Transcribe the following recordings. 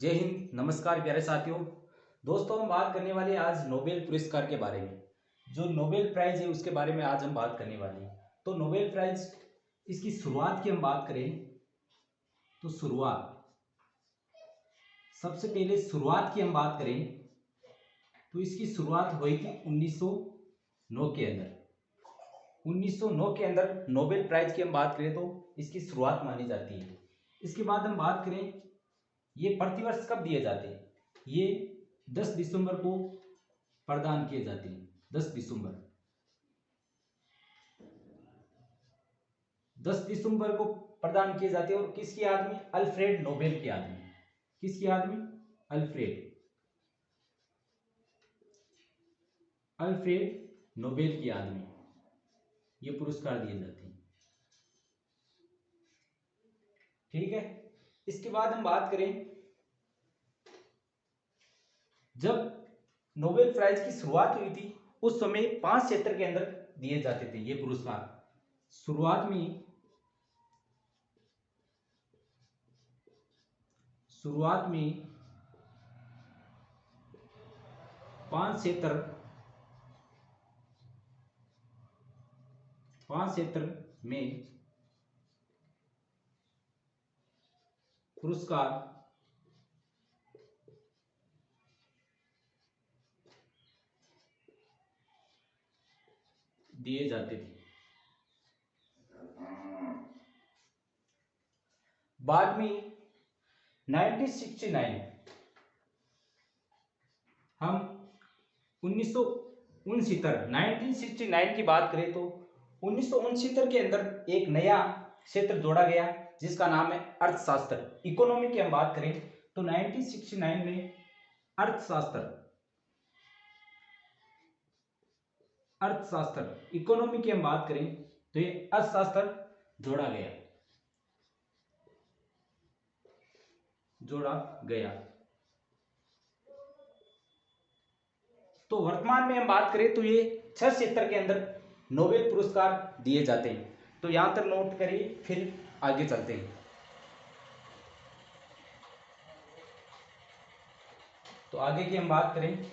जय हिंद, नमस्कार प्यारे साथियों। दोस्तों, हम बात करने वाले आज नोबेल पुरस्कार के बारे में। जो नोबेल प्राइज है उसके बारे में आज हम बात करने वाले हैं। तो नोबेल प्राइज, इसकी शुरुआत की हम बात करें तो सबसे पहले शुरुआत की हम बात करें तो इसकी शुरुआत हुई थी 1909 के अंदर। 1909 के अंदर नोबेल प्राइज की हम बात करें तो इसकी शुरुआत मानी जाती है। इसके बाद हम बात करें ये प्रतिवर्ष कब दिए जाते हैं। ये 10 दिसंबर को प्रदान किए जाते हैं। 10 दिसंबर को प्रदान किए जाते हैं। और किसकी याद में? अल्फ्रेड नोबेल की याद में। किसकी याद में? अल्फ्रेड नोबेल की याद में ये पुरस्कार दिए जाते हैं। ठीक है। इसके बाद हम बात करें, जब नोबेल प्राइज की शुरुआत हुई थी उस समय 5 क्षेत्र के अंदर दिए जाते थे ये पुरस्कार। शुरुआत में 5 क्षेत्र में पुरस्कार दिए जाते थे। बाद में 1969 हम 1969 की बात करें तो 1969 के अंदर एक नया क्षेत्र जोड़ा गया जिसका नाम है अर्थशास्त्र। इकोनॉमी की हम बात करें तो 1969 में अर्थशास्त्र इकोनॉमी की हम बात करें तो ये अर्थशास्त्र जोड़ा गया। तो वर्तमान में हम बात करें तो ये 6 क्षेत्र के अंदर नोबेल पुरस्कार दिए जाते हैं। तो यहां तक नोट करिए, फिर आगे चलते हैं। तो आगे की हम बात करें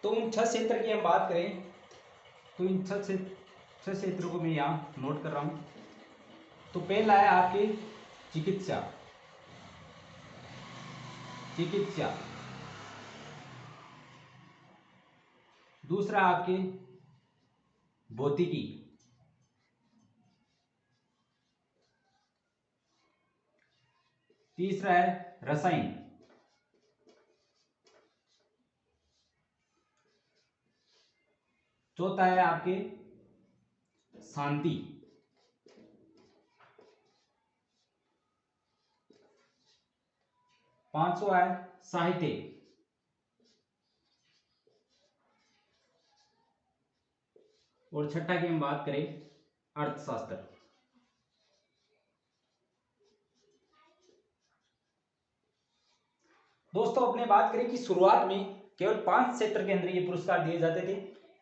तो उन 6 क्षेत्र की हम बात करें तो इन 6 क्षेत्रों को मैं यहां नोट कर रहा हूं। तो पहला है आपके चिकित्सा। दूसरा आपके भौतिकी। तीसरा है रसायन। चौथा है आपके शांति। पांचवा है साहित्य। और छठा की हम बात करें अर्थशास्त्र। दोस्तों, अपने बात करें कि शुरुआत में केवल 5 क्षेत्र के अंदर ये पुरस्कार दिए जाते थे।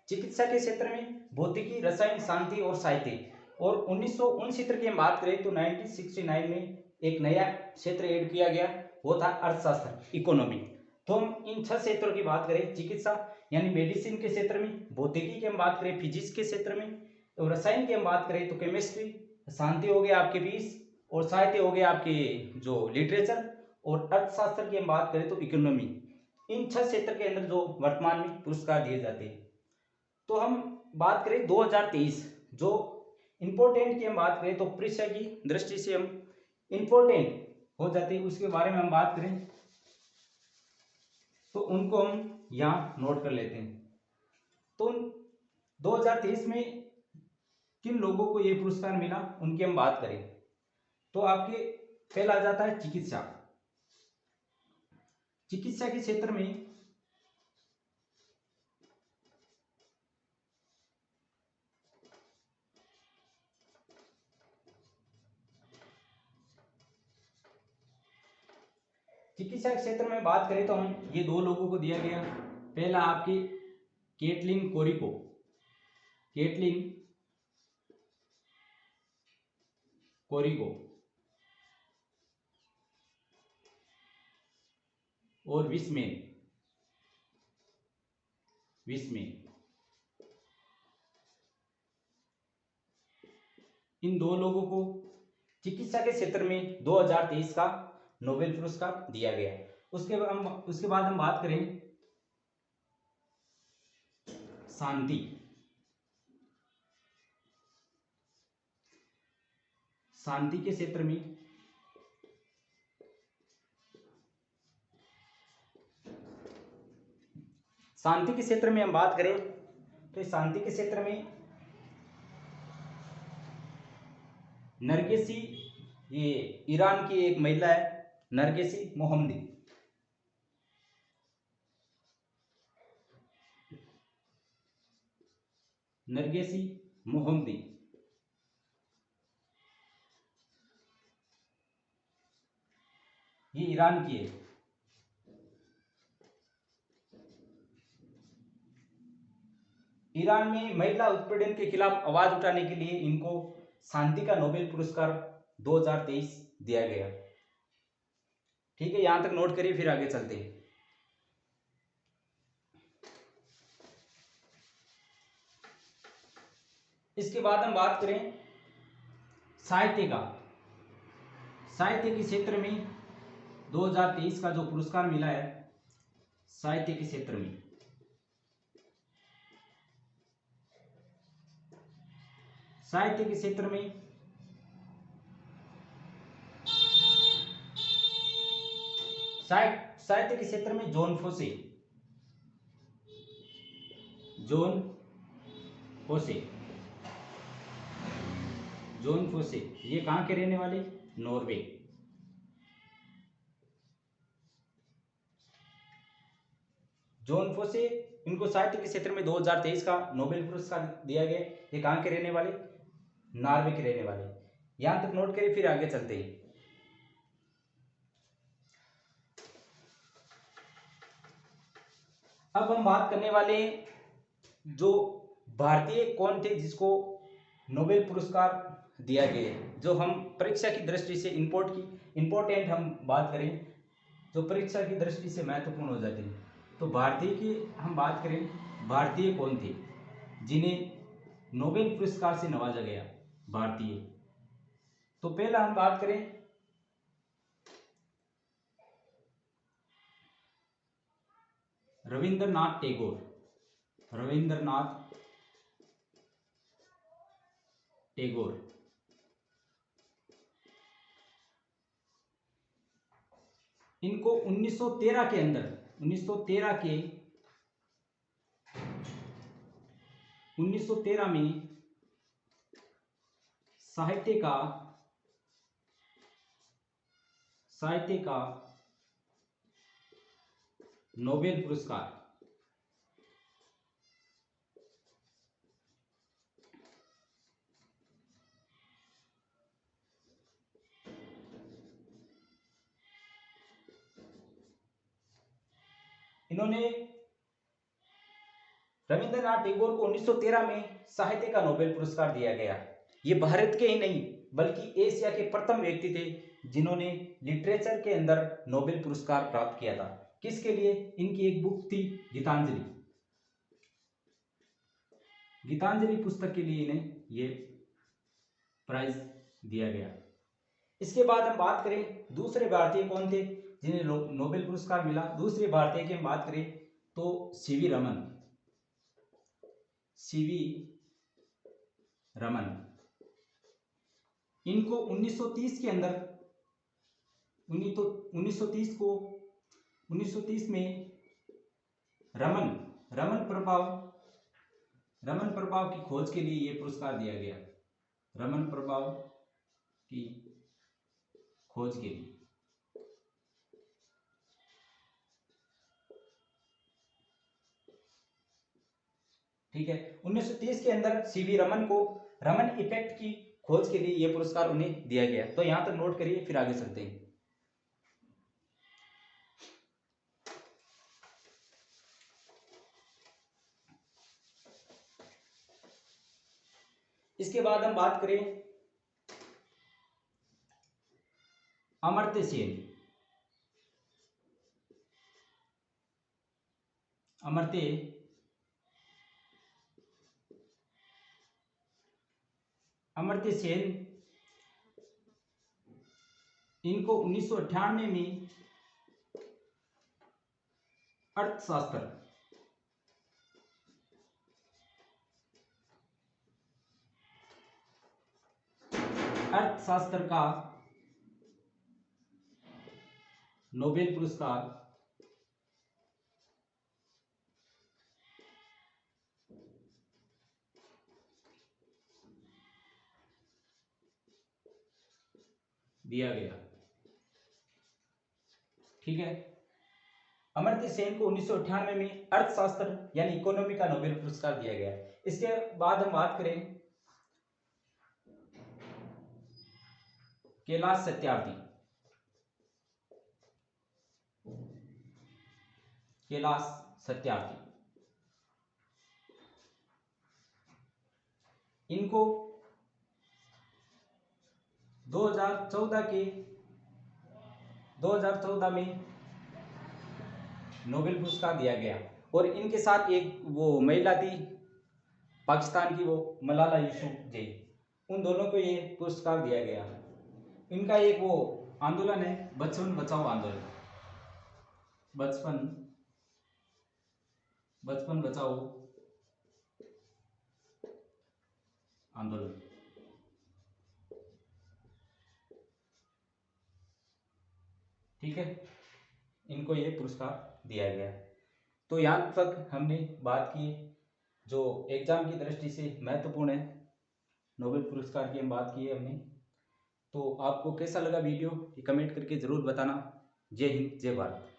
चिकित्सा के क्षेत्र में भौतिकी, रसायन, शांति और साहित्य। और 1969 की हम बात करें तो 1969 में एक नया क्षेत्र ऐड किया गया, वो था अर्थशास्त्र, इकोनॉमी। तो हम इन 6 क्षेत्रों की बात करें, चिकित्सा यानी मेडिसिन के क्षेत्र में, भौतिकी की हम बात करें फिजिक्स के क्षेत्र में, और रसायन की हम बात करें तो केमिस्ट्री, शांति हो गया आपके पीस, और साहित्य हो गया आपके जो लिटरेचर, और अर्थशास्त्र की हम बात करें तो इकोनॉमी। इन 6 क्षेत्र के अंदर जो वर्तमान में पुरस्कार दिए जाते हैं। तो हम बात करें 2023 जो इंपोर्टेंट की हम बात करें तो परीक्षा की दृष्टि से हम इंपोर्टेंट हो जाते हैं, उसके बारे में हम बात करें तो उनको हम यहां नोट कर लेते हैं। तो 2023 में किन लोगों को यह पुरस्कार मिला उनकी हम बात करें तो आपके पहला आ जाता है चिकित्सा के क्षेत्र में चिकित्सा के क्षेत्र में बात करें तो हम ये 2 लोगों को दिया गया। पहला आपकी कैटलिन कोरिगो और विस्मेन इन दो लोगों को चिकित्सा के क्षेत्र में 2023 का नोबेल पुरस्कार दिया गया। उसके बाद हम बात करें शांति के क्षेत्र में हम बात करें तो शांति के क्षेत्र में नरगिस, ये ईरान की एक महिला है, नरगिस मोहम्मदी। ये ईरान की है। ईरान में महिला उत्पीड़न के खिलाफ आवाज उठाने के लिए इनको शांति का नोबेल पुरस्कार 2023 दिया गया। ठीक है, यहां तक नोट करिए, फिर आगे चलते हैं। इसके बाद हम बात करें साहित्य के क्षेत्र में 2023 का जो पुरस्कार मिला है साहित्य के क्षेत्र में, साहित्य के क्षेत्र में जॉन फोसे ये कहां के रहने वाले, नॉर्वे। जॉन फोसे, इनको साहित्य के क्षेत्र में 2023 का नोबेल पुरस्कार दिया गया। ये कहां के रहने वाले, नॉर्वे के रहने वाले। यहां तक नोट करिए, फिर आगे चलते हैं। अब हम बात करने वाले जो भारतीय कौन थे जिसको नोबेल पुरस्कार दिया गया, जो हम परीक्षा की दृष्टि से इंपॉर्टेंट हम बात करें, जो परीक्षा की दृष्टि से महत्वपूर्ण हो जाते हैं। तो भारतीय की हम बात करें, भारतीय कौन थे जिन्हें नोबेल पुरस्कार से नवाजा गया, भारतीय। तो पहला हम बात करें रविंद्रनाथ टैगोर। इनको 1913 के अंदर 1913 में साहित्य का नोबेल पुरस्कार इन्होंने रविंद्रनाथ टैगोर को 1913 में साहित्य का नोबेल पुरस्कार दिया गया। ये भारत के ही नहीं बल्कि एशिया के प्रथम व्यक्ति थे जिन्होंने लिटरेचर के अंदर नोबेल पुरस्कार प्राप्त किया था। किसके लिए, इनकी एक बुक थी गीतांजलि पुस्तक के लिए इन्हें ये प्राइज दिया गया। इसके बाद हम बात करें दूसरे भारतीय कौन थे जिन्हें नोबेल पुरस्कार मिला। दूसरे भारतीय की हम बात करें तो सीवी रमन। इनको 1930 के अंदर 1930 में रमन प्रभाव की खोज के लिए यह पुरस्कार दिया गया। रमन प्रभाव की खोज के लिए। ठीक है, 1930 के अंदर सीवी रमन को रमन इफेक्ट की खोज के लिए यह पुरस्कार उन्हें दिया गया। तो यहां तक नोट करिए, फिर आगे चलते हैं। इसके बाद हम बात करें अमर्त्य सेन, अमर्त्य अमर्त्य सेन, इनको 1998 में अर्थशास्त्र का नोबेल पुरस्कार दिया गया। ठीक है, अमर्त्य सेन को 1998 में अर्थशास्त्र यानी इकोनॉमी का नोबेल पुरस्कार दिया गया। इसके बाद हम बात करें कैलाश सत्यार्थी, कैलाश सत्यार्थी, इनको 2014 में नोबेल पुरस्कार दिया गया। और इनके साथ एक वो महिला थी पाकिस्तान की, वो मलाला यूसुफजई, उन दोनों को ये पुरस्कार दिया गया। इनका एक वो आंदोलन है बचपन बचाओ आंदोलन, बचपन बचाओ आंदोलन। ठीक है, इनको ये पुरस्कार दिया गया। तो यहाँ तक हमने बात की जो एग्जाम की दृष्टि से महत्वपूर्ण है, नोबेल पुरस्कार की हम बात की है हमने। तो आपको कैसा लगा वीडियो, ये कमेंट करके ज़रूर बताना। जय हिंद, जय भारत।